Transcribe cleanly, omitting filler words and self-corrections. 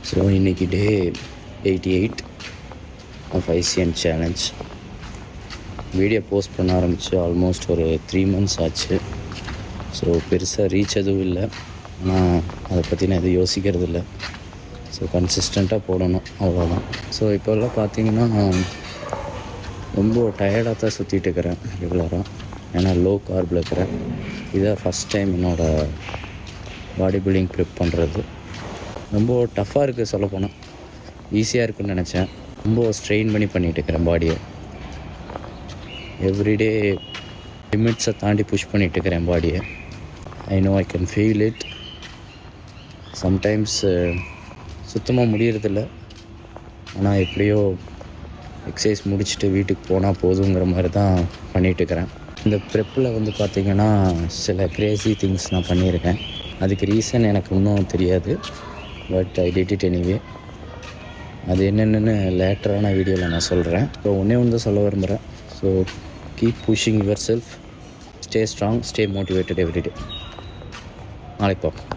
So இன்றைக்கி day 88 of ICN challenge. Video post பண்ண ஆரம்பித்து ஆல்மோஸ்ட் ஒரு 3 months ஆச்சு. ஸோ பெருசாக ரீச் எதுவும் இல்லை, ஆனால் அதை பற்றி நான் எதுவும் யோசிக்கிறது இல்லை. ஸோ கன்சிஸ்டண்ட்டாக போடணும், அவ்வளோதான். ஸோ இப்போல்லாம் பார்த்தீங்கன்னா ரொம்ப டயர்டாக தான் சுற்றிட்டு இருக்கிறேன் ரெகுலராக. ஏன்னா லோ கார்பில் இருக்கிறேன். இதான் ஃபஸ்ட் டைம் என்னோடய பாடி பில்டிங் ப்ரிப் பண்ணுறது. ரொம்ப டஃப்பாக இருக்குது சொல்லப்போனால். ஈஸியாக இருக்குதுன்னு நினச்சேன். ரொம்ப ஸ்ட்ரெயின் பண்ணி பண்ணிகிட்டு இருக்கிறேன் பாடியை. எவ்ரிடே லிமிட்ஸை தாண்டி புஷ் பண்ணிகிட்டு இருக்கிறேன் பாடியை. I know, I can feel it. Sometimes சுத்தமாக முடியறதில்ல. ஆனால் எப்படியோ எக்ஸசைஸ் முடிச்சுட்டு வீட்டுக்கு போனால் போதுங்கிற மாதிரி தான் பண்ணிகிட்ருக்கிறேன். இந்த ப்ரெப்பில் பார்த்திங்கன்னா சில க்ரேசி திங்ஸ் நான் பண்ணியிருக்கேன். அதுக்கு ரீசன் எனக்கு இன்னும் தெரியாது, but I did it anyway. அது என்னென்னு லேட்டரான வீடியோவில் நான் சொல்கிறேன். ஸோ ஒன்றே தான் சொல்ல விரும்புகிறேன். So keep pushing your self, stay strong, stay motivated everyday. நாளைக்கு பார்ப்போம்.